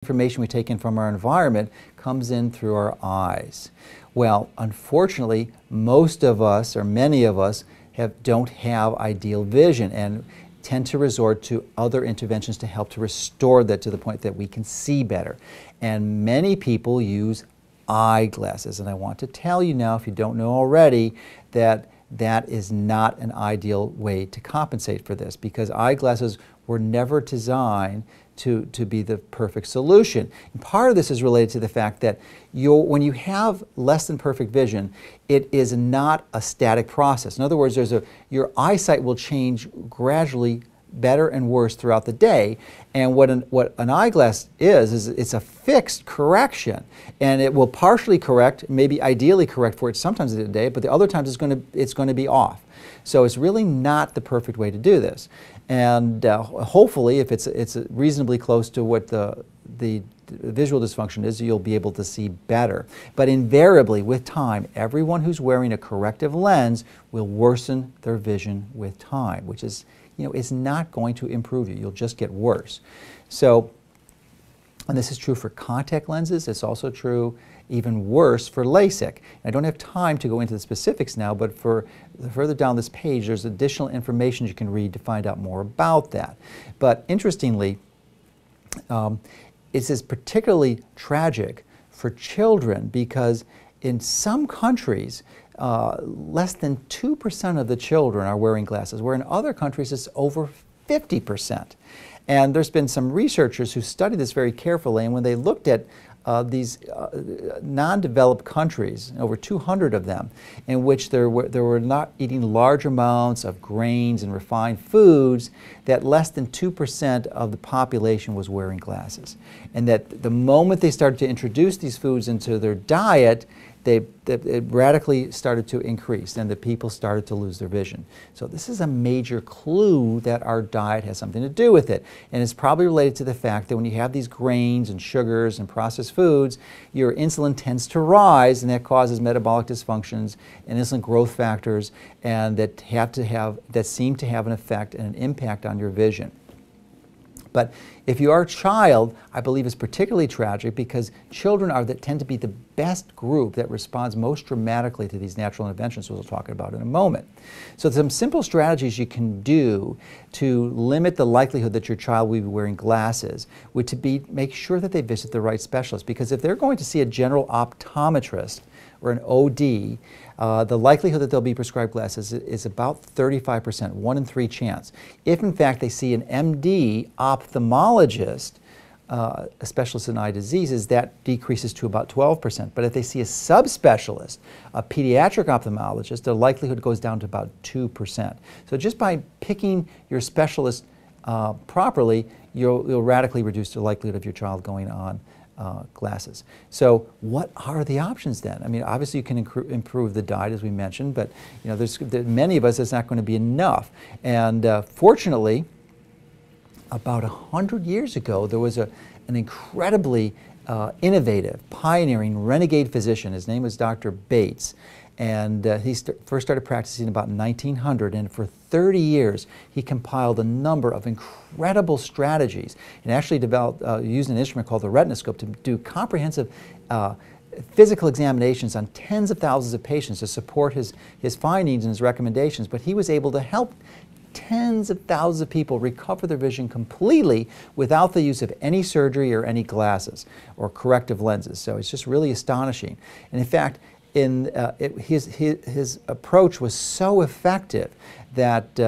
Information we take in from our environment comes in through our eyes. Well, unfortunately, most of us, or many of us, don't have ideal vision and tend to resort to other interventions to help to restore that to the point that we can see better. And many people use eyeglasses. And I want to tell you now, if you don't know already, that that is not an ideal way to compensate for this, because eyeglasses were never designed to be the perfect solution. And part of this is related to the fact that when you have less than perfect vision, it is not a static process. In other words, your eyesight will change gradually, better and worse throughout the day. And what an eyeglass is it's a fixed correction, and it will partially correct, maybe ideally correct for it sometimes in the day, but the other times it's going to be off. So it's really not the perfect way to do this. And hopefully, if it's reasonably close to what the visual dysfunction is, you'll be able to see better. But invariably, with time, everyone who's wearing a corrective lens will worsen their vision with time, which is, is not going to improve you. You'll just get worse. So, and this is true for contact lenses. It's also true, even worse, for LASIK. I don't have time to go into the specifics now, but for further down this page, there's additional information you can read to find out more about that. But interestingly, this is particularly tragic for children, because in some countries, less than 2% of the children are wearing glasses, where in other countries it's over 50%. And there's been some researchers who studied this very carefully, and when they looked at these non-developed countries, over 200 of them, in which they were not eating large amounts of grains and refined foods, that less than 2% of the population was wearing glasses. And that the moment they started to introduce these foods into their diet, it radically started to increase, and the people started to lose their vision. So this is a major clue that our diet has something to do with it. And it's probably related to the fact that when you have these grains and sugars and processed foods, your insulin tends to rise, and that causes metabolic dysfunctions and insulin growth factors, and that seem to have an effect and an impact on your vision. But if you are a child, I believe it's particularly tragic, because children tend to be the best group that responds most dramatically to these natural interventions, which we'll talk about in a moment. So some simple strategies you can do to limit the likelihood that your child will be wearing glasses would make sure that they visit the right specialist, because if they're going to see a general optometrist or an OD, the likelihood that they'll be prescribed glasses is about 35%, 1 in 3 chance. If in fact they see an MD ophthalmologist, a specialist in eye diseases, that decreases to about 12%. But if they see a subspecialist, a pediatric ophthalmologist, the likelihood goes down to about 2%. So just by picking your specialist properly, you'll radically reduce the likelihood of your child going on glasses. So what are the options then? I mean, obviously you can improve the diet, as we mentioned, but there's many of us it's not going to be enough. And fortunately, about 100 years ago, there was an incredibly innovative, pioneering, renegade physician. His name was Dr. Bates. And he first started practicing about 1900, and for 30 years he compiled a number of incredible strategies, and actually used an instrument called the retinoscope to do comprehensive physical examinations on tens of thousands of patients to support his findings and his recommendations. But he was able to help tens of thousands of people recover their vision completely without the use of any surgery or any glasses or corrective lenses. So it's just really astonishing. And in fact, his approach was so effective that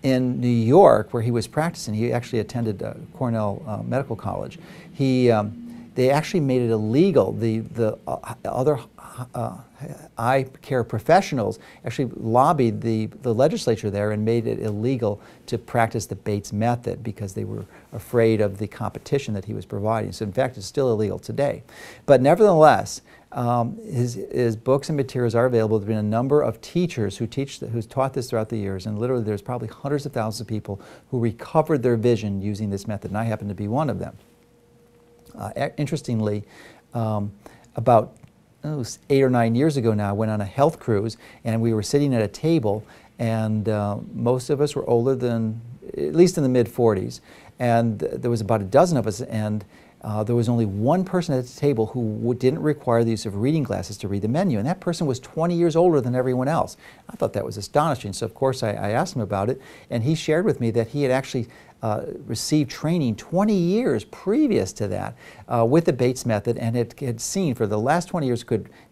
in New York, where he was practicing, he actually attended Cornell Medical College. They actually made it illegal. The other eye care professionals actually lobbied the legislature there and made it illegal to practice the Bates method, because they were afraid of the competition that he was providing. So in fact, it's still illegal today. But nevertheless, his books and materials are available. There have been a number of teachers who's taught this throughout the years, and literally there's probably hundreds of thousands of people who recovered their vision using this method, and I happen to be one of them. Interestingly, about 8 or 9 years ago now, I went on a health cruise, and we were sitting at a table, and most of us were older than, at least in the mid-40s, and there was about a dozen of us, and there was only one person at the table who didn't require the use of reading glasses to read the menu, and that person was 20 years older than everyone else. I thought that was astonishing, so of course I asked him about it, and he shared with me that he had actually received training 20 years previous to that with the Bates method, and had seen for the last 20 years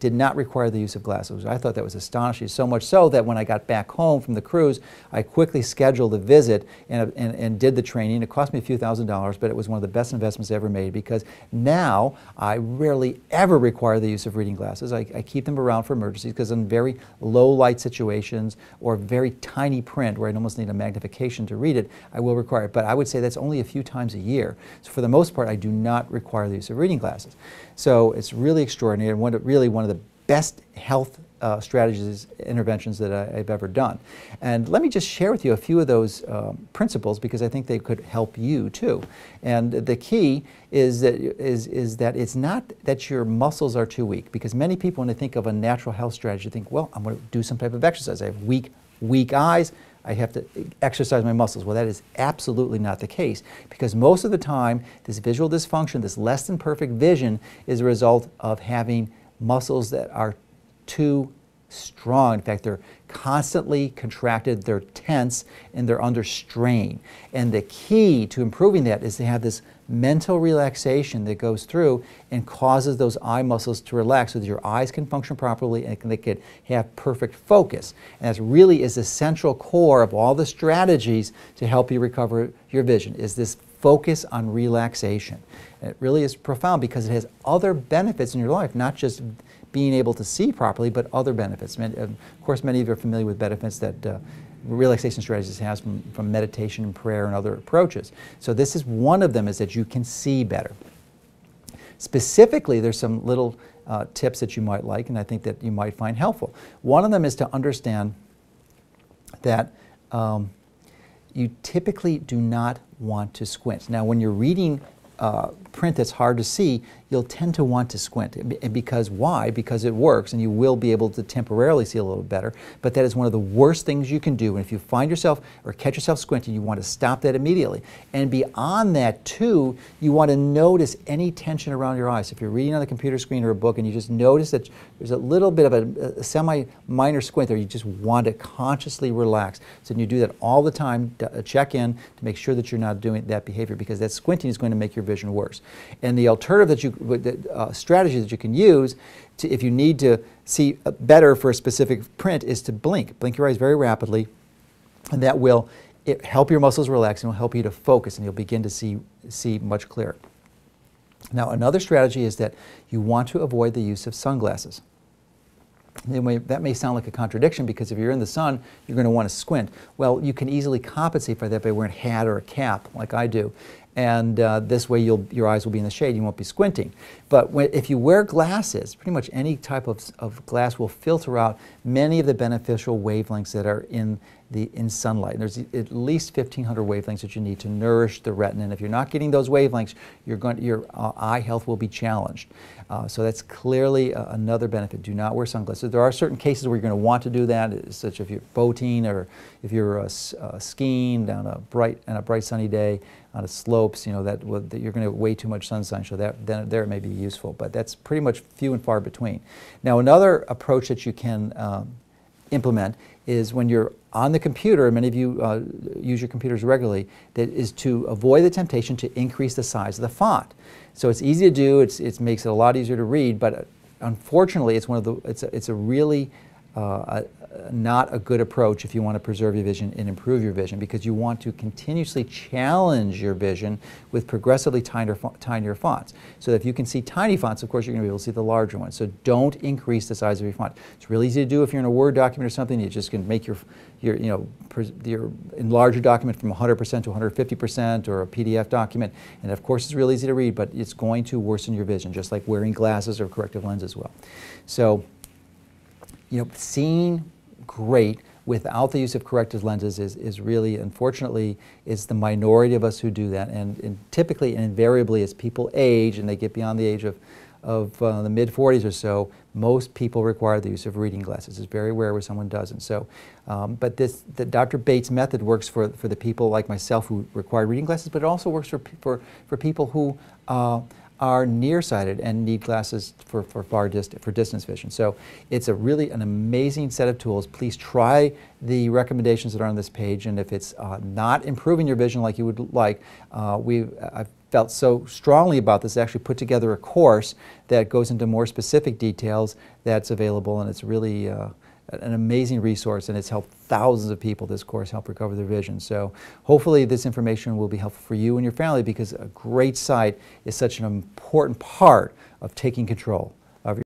did not require the use of glasses. I thought that was astonishing, so much so that when I got back home from the cruise, I quickly scheduled a visit and did the training. It cost me a few $1,000s, but it was one of the best investments I ever made, because now I rarely ever require the use of reading glasses. I keep them around for emergencies, because in very low light situations or very tiny print where I almost need a magnification to read it, I will require it. But I would say that's only a few times a year. So for the most part, I do not require the use of reading glasses. So it's really extraordinary, and really one of the best health strategies, interventions that I've ever done. And let me just share with you a few of those principles, because I think they could help you too. And the key is that it's not that your muscles are too weak, because many people, when they think of a natural health strategy, think, well, I'm going to do some type of exercise. I have weak eyes, I have to exercise my muscles. Well, that is absolutely not the case, because most of the time this visual dysfunction, this less than perfect vision, is a result of having muscles that are too strong. In fact, they're constantly contracted, they're tense, and they're under strain. And the key to improving that is to have this mental relaxation that goes through and causes those eye muscles to relax so that your eyes can function properly and they can have perfect focus. And that really is the central core of all the strategies to help you recover your vision, is this focus on relaxation. And it really is profound, because it has other benefits in your life, not just being able to see properly, but other benefits. Of course, many of you are familiar with benefits that relaxation strategies has from meditation and prayer and other approaches. So this is one of them, is that you can see better. Specifically, there's some little tips that you might like, and I think that you might find helpful. One of them is to understand that you typically do not want to squint. Now, when you're reading print that's hard to see, you'll tend to want to squint. Because why? Because it works, and you will be able to temporarily see a little better, but that is one of the worst things you can do. And if you find yourself or catch yourself squinting, you want to stop that immediately. And beyond that too, you want to notice any tension around your eyes. If you're reading on the computer screen or a book and you just notice that there's a little bit of a semi-minor squint there, you just want to consciously relax. So you do that all the time, check in to make sure that you're not doing that behavior, because that squinting is going to make your vision worse. And the alternative strategy that you can use if you need to see better for a specific print is to blink. Blink your eyes very rapidly, and that will help your muscles relax and will help you to focus, and you'll begin to see much clearer. Now, another strategy is that you want to avoid the use of sunglasses. That may sound like a contradiction, because if you're in the sun, you're going to want to squint. Well, you can easily compensate for that by wearing a hat or a cap, like I do. And this way your eyes will be in the shade, you won't be squinting. But if you wear glasses, pretty much any type of glass will filter out many of the beneficial wavelengths that are in sunlight. And there's at least 1,500 wavelengths that you need to nourish the retina. And if you're not getting those wavelengths, your eye health will be challenged. So that's clearly another benefit. Do not wear sunglasses. There are certain cases where you're going to want to do that, such if you're boating or if you're skiing down on a bright sunny day on the slopes. You know that you're going to have way too much sunshine, so then there it may be useful. But that's pretty much few and far between. Now, another approach that you can implement is when you're on the computer, and many of you use your computers regularly, that is to avoid the temptation to increase the size of the font. So it's easy to do, it makes it a lot easier to read, but unfortunately it's a really not a good approach if you want to preserve your vision and improve your vision, because you want to continuously challenge your vision with progressively tinier fonts. So that if you can see tiny fonts, of course you're going to be able to see the larger ones. So don't increase the size of your font. It's really easy to do if you're in a Word document or something. You just can make your enlarge your document from 100% to 150%, or a PDF document. And of course it's really easy to read, but it's going to worsen your vision, just like wearing glasses or corrective lenses will. So, seeing great without the use of corrective lenses is really, unfortunately, is the minority of us who do that. And typically and invariably, as people age and they get beyond the age of the mid-40s or so, most people require the use of reading glasses. It's very rare where someone doesn't. So, but the Dr. Bates method works for the people like myself who require reading glasses, but it also works for people who are nearsighted and need glasses for distance vision. So it's really an amazing set of tools. Please try the recommendations that are on this page, and if it's not improving your vision like you would like, I've felt so strongly about this, I actually put together a course that goes into more specific details that's available, and it's really an amazing resource, and it's helped thousands of people. This course helped recover their vision. So hopefully this information will be helpful for you and your family, because a great sight is such an important part of taking control.